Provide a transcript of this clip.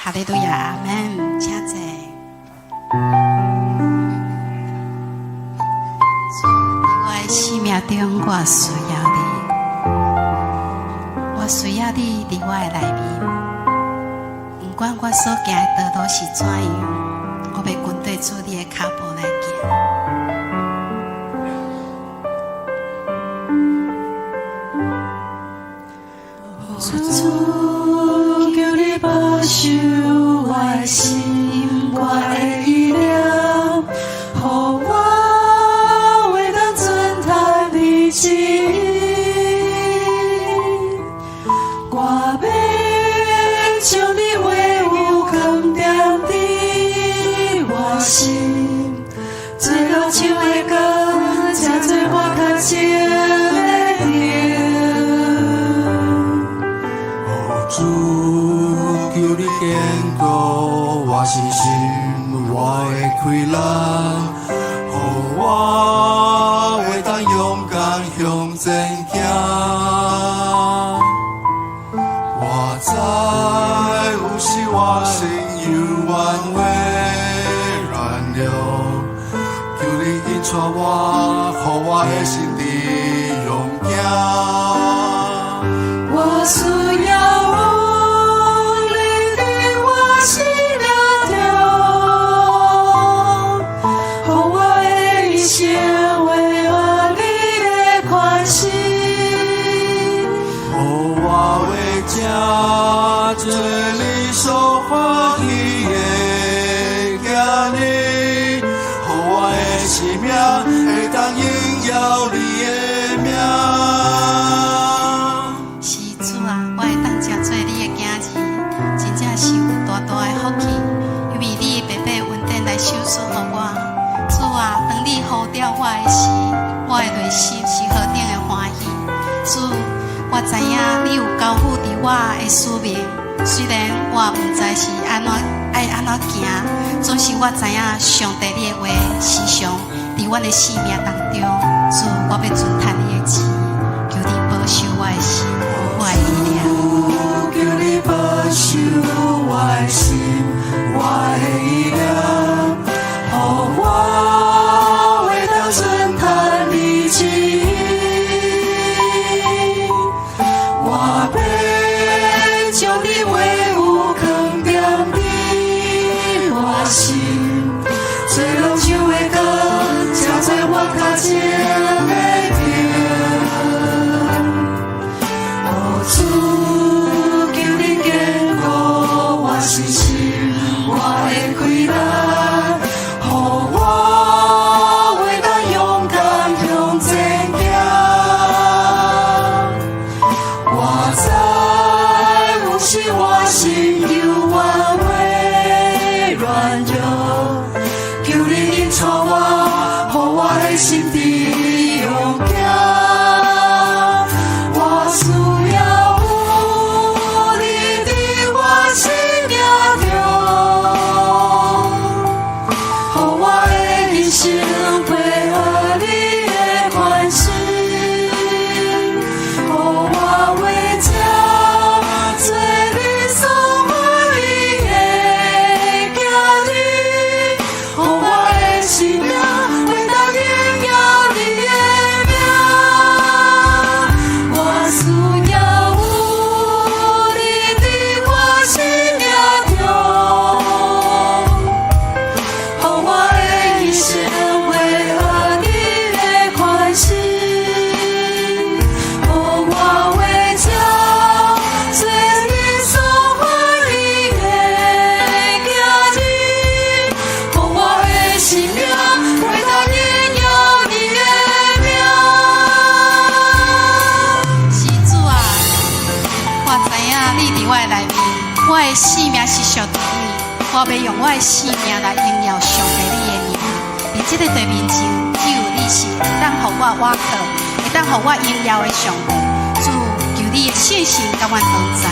哈利路亚，阿门，谢谢。在我的生命中，我需要你，我需要你在我的内面。不管我所行的道路是怎样，我要跟对主你的脚步来行。主，求你保守我的心，我的意念，予我会当遵行你旨意。我要将你话有放踮伫我心，做落树的根，才做我较深的田。主，求你坚固我信心，我的开朗，予我会当勇敢向前行。我知有时我心有冤话软弱，求你引带我，予我的心地勇敢。我需要。做你所欢喜的囝儿，予我的生命会当荣耀你的名。是主啊，我会当接做你的囝儿，真正是有大大的福气，因为你白白恩典来收赐予我。主啊，当你呼召我的时，我的内心是何等的欢喜。主，我知影你有交付伫我的使命。虽然我不知是安怎爱安怎行，总是我知影上帝你的话时常伫阮的生命当中。主，我要遵行你的旨意，求你保守我的心，我的意念。求你保守我的心，我的意念，予我会当遵行你旨意。我要将你话有放踮伫我心，做落树的根，才做我较深的田。主，求你坚固我信心，我的开朗，予我会当勇敢向前行。我知有时我心有冤话软弱，求你引带我，予我的心地勇敢。我需要有你伫我生命中，予我的人生配合你的款式，予我为这做你所欢喜的囝儿，予我的生命会当荣耀你的名。我需要有你伫我生命中，予我的人生配合你的款式，予我为这做你所欢喜的囝儿，予我的生命会当荣耀你的名。是主啊，我知影你伫我的内面，我的生命是属于你，我要用我的生命来荣耀上帝你的名。伫这个地面前，只有你是会当予我倚靠，会当予我荣耀的上帝。主，求你的信心甲阮同在。